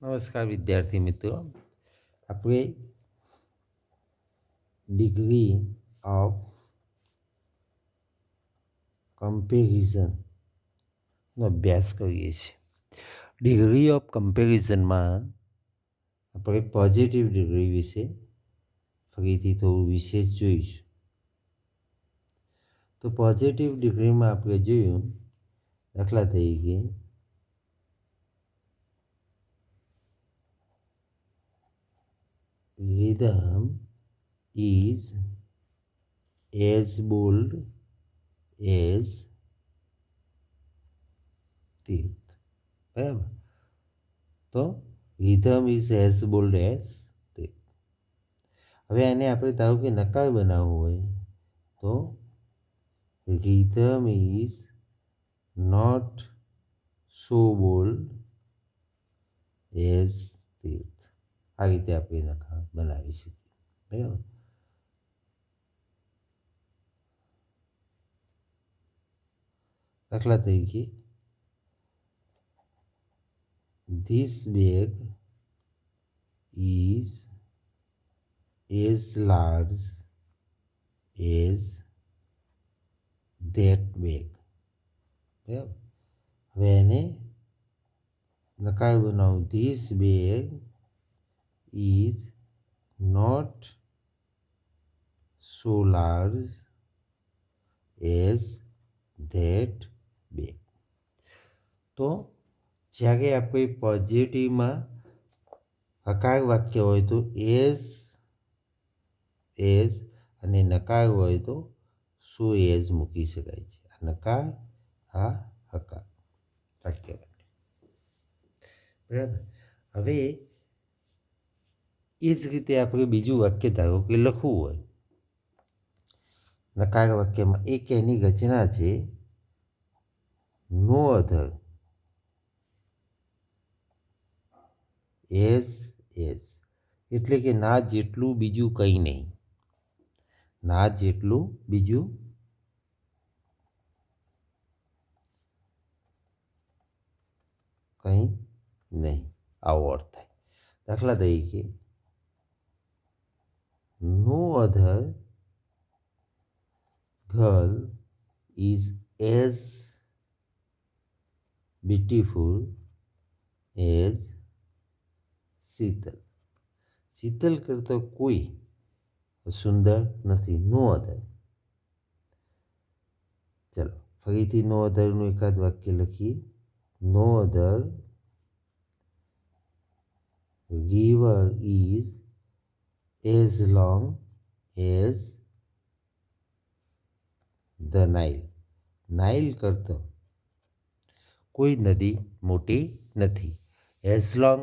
નમસ્કાર વિદ્યાર્થી મિત્રો, આપણે ડિગ્રી ઓફ કમ્પેરિઝનનો અભ્યાસ કરીએ છીએ. ડિગ્રી ઓફ કમ્પેરિઝનમાં આપણે પોઝિટિવ ડિગ્રી વિશે ફરીથી થોડું વિશેષ જોઈશું. તો પોઝિટિવ ડિગ્રીમાં આપણે જોયું, દાખલા તરીકે rhythm is as bold as તીર્થ. બરાબર? તો rhythm is as bold as તીર્થ. હવે આને આપણે ધારો કે નકાર બનાવવું હોય તો rhythm is not so bold as તીર્થ. આ રીતે આપણે નકાર બનાવી શકીએ. બરાબર? દાખલા તરીકે this bag is as large as that bag. બરાબર? હવે એને નકાર બનાવું. this bag is not so large as that bag. તો જ્યારે આપણે પોઝિટિવમાં હકાર વાક્ય હોય તો એઝ અને નકાર હોય તો સો એઝ મૂકી શકાય છે. આ નકાર, આ હકાર વાક્ય માટે. બરાબર? હવે એ જ રીતે આપણે બીજું વાક્ય ધારો કે લખવું હોય. નકાર વાક્યમાં એક એની રચના છે, નો અધર એઝ એટલે કે ના જેટલું બીજું કંઈ નહીં. ના જેટલું બીજું કંઈ નહીં, આવો અર્થ થાય. દાખલા તરીકે નો અધર girl is as beautiful as Sheetal. Sheetal કરતાં કોઈ સુંદર નથી. નો અધર. ચલો ફરીથી નો અધરનું એકાદ વાક્ય લખીએ. No other river is as long as the Nile. Nile કરતાં કોઈ નદી મોટી નથી. As long,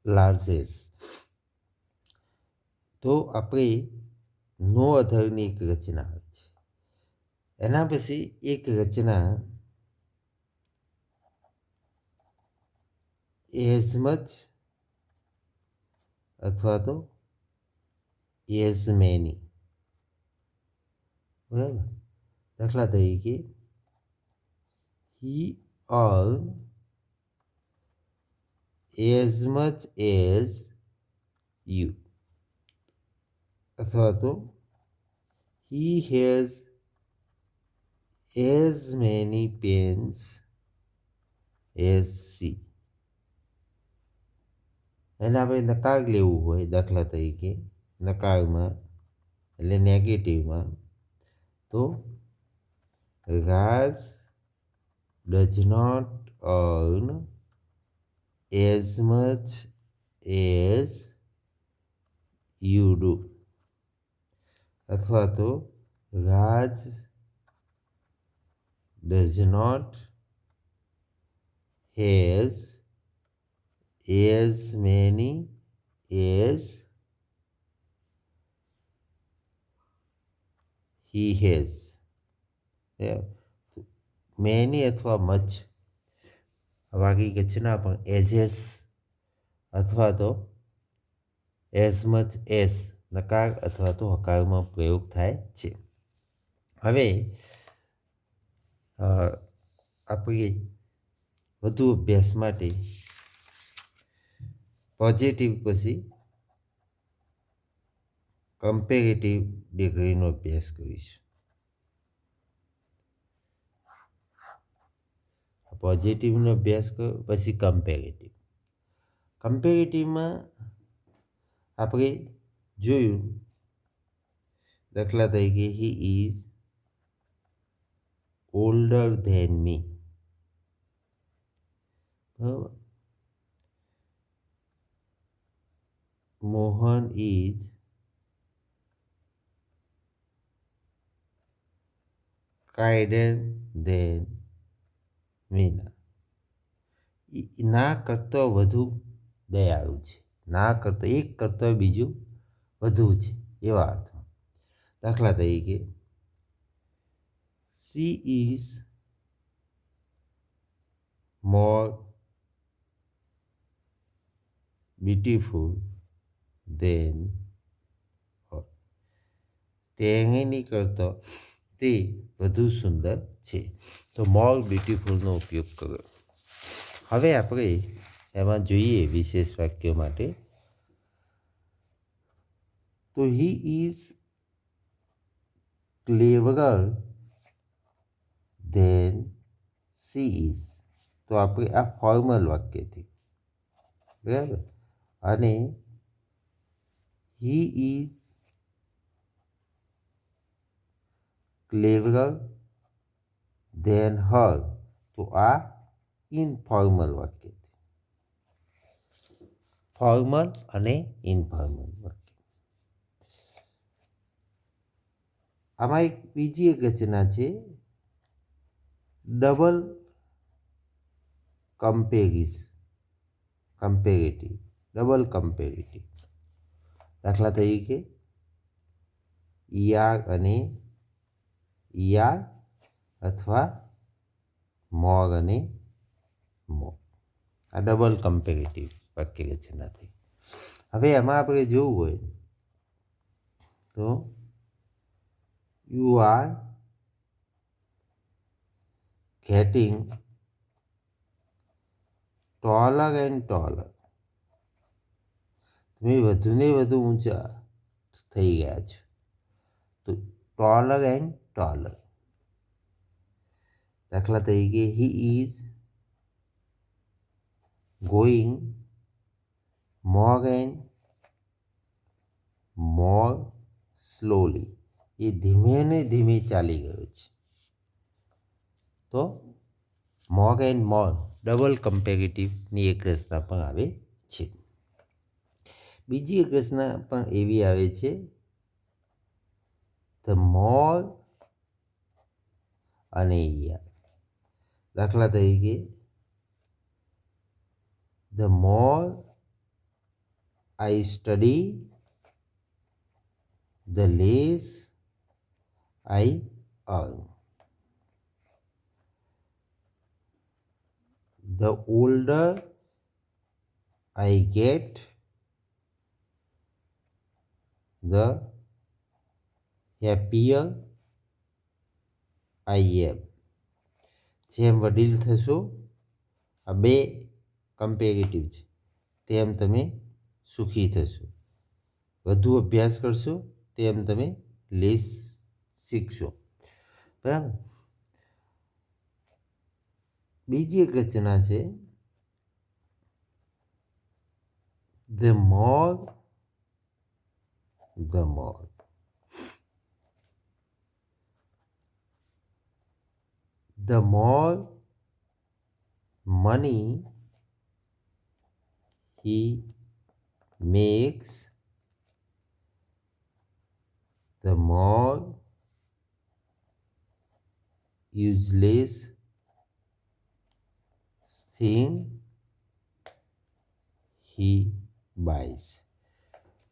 largest. તો આપણે નો અધરની એક રચના આવે છે. એના પછી એક રચના એઝ મચ અથવા તો એઝ મેની. બરાબર? દાખલા તરીકે he earn as much as you અથવા તો he has as many pens as she. એને આપણે નકાર લેવું હોય, દાખલા તરીકે નકારમાં એટલે નેગેટિવમાં, તો Raj does not earn as much as you do. અથવા તો Raj does not has as many as he has. Many અથવા મચ વાગી રચના પણ એઝ અથવા તો એઝ મચ એઝ નકાર અથવા તો હકારમાં પ્રયોગ થાય છે. હવે આપણે વધુ અભ્યાસ માટે પોઝિટિવ પછી કમ્પેરેટિવ ડિગ્રીનો અભ્યાસ કરીશું. પોઝિટિવનો અભ્યાસ કર્યો પછી કમ્પેરેટિવ. કમ્પેરેટિવમાં આપણે જોયું દાખલા તરીકે he is older than me. બરાબર. Mohan is kinder than Meena. ના કરતો વધુ દયાળુ છે. ના કરતો એક કરતો બીજું વધુ છે એવા અર્થમાં. દાખલા તરીકે she is more beautiful than her. તેણીની કરતો તે વધુ સુંદર છે. તો મોર બ્યુટીફુલનો ઉપયોગ કર્યો. હવે આપણે એમાં જોઈએ વિશેષ વાક્યો માટે. તો he is cleverer than she is. તો આપણે આ ફોર્મલ વાક્ય થયું. બરાબર. અને he is cleverer than her. તો આ ઇનફોર્મલ વાક્ય. ફોર્મલ અને ઇનફોર્મલ વાક્ય. આમાં એક બીજી એક રચના છે ડબલ કમ્પેરેટિવ. Double comparative. દાખલા તરીકે ઈઆર અને ઈઆર અથવા મોર અને મોર. આ ડબલ કમ્પેરેટિવ વાક્ય રચના થઈ. હવે એમાં આપણે જોવું હોય તો you are getting taller and taller. તમે વધુને વધુ ઊંચા થઈ ગયા છો. તો taller and taller. દાખલા તરીકે he is going more and more slowly. એ ધીમે ને ધીમે ચાલી ગયો છે. તો મોર એન્ડ મોર ડબલ કમ્પેરેટિવની એક રચના પણ આવે છે. બીજી એક રચના પણ એવી આવે છે ધ મોર અને ઈયર. દાખલા તરીકે the more I study the less I earn. The older I get, the happier I am. જેમ વડીલ થશો, આ બે કમ્પેરેટિવ છે, તેમ તમે સુખી થશો. વધુ અભ્યાસ કરશો તેમ તમે લેસ શીખશો. બરાબર. બીજી એક રચના છે the more money he makes, the more useless thing he buys.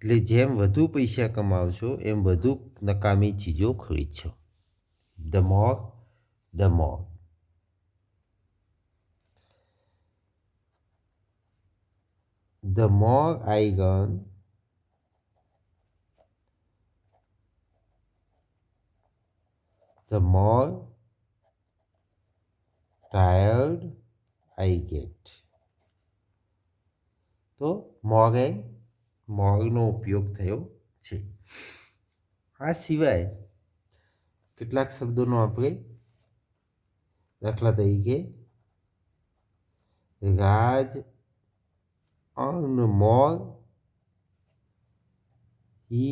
એટલે જેમ વધુ પૈસા કમાવશો એમ વધુ નકામી ચીજો ખરીદશો. The more The more I earn, the more tired I get. તો મોગ એન્ડ મોગનો ઉપયોગ થયો છે. આ સિવાય કેટલાક શબ્દોનો આપણે દાખલા તરીકે રાજ earned more, he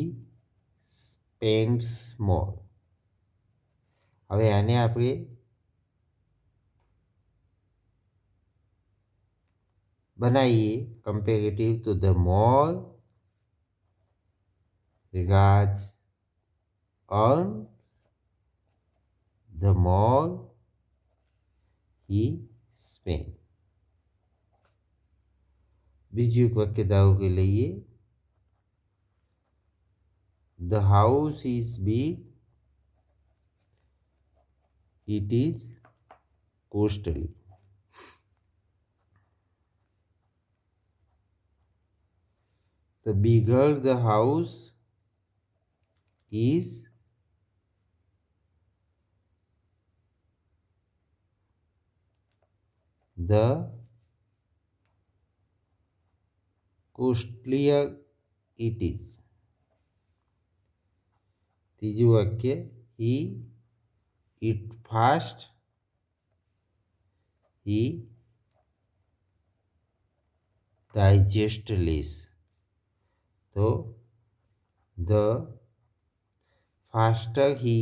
spends more. હવે આને આપણે બનાવીએ કમ્પેરેટિવ, તો the more Raj earn, the more he spend. બીજું એક વાક્ય ધારો કે લઈએ, the house is big, it is costly. The bigger the house is, the costlier it is. ત્રીજું વાક્ય, he eat fast, he digest less. તો the faster he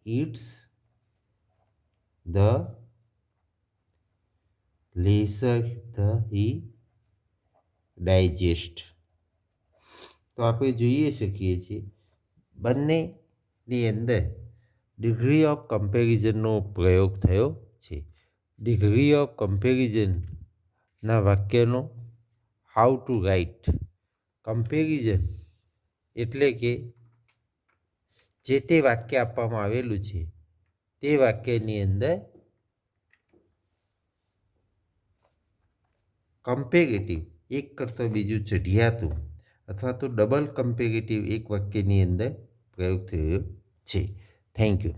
eats, the lesser he digest. તો આપણે જોઈએ શકીએ છીએ બંનેની અંદર ડિગ્રી ઓફ કમ્પેરિઝનનો પ્રયોગ થયો છે. ડિગ્રી ઓફ કમ્પેરિઝનના વાક્યનો હાઉ ટુ રાઇટ. કમ્પેરિઝન એટલે કે જે તે વાક્ય આપવામાં આવેલું છે તે વાક્યની અંદર કમ્પેરેટિવ એક કરતાં બીજું ચઢિયાતું અથવા તો ડબલ કમ્પેરેટિવ એક વાક્યની અંદર પ્રયોગ થયો છે. Thank you.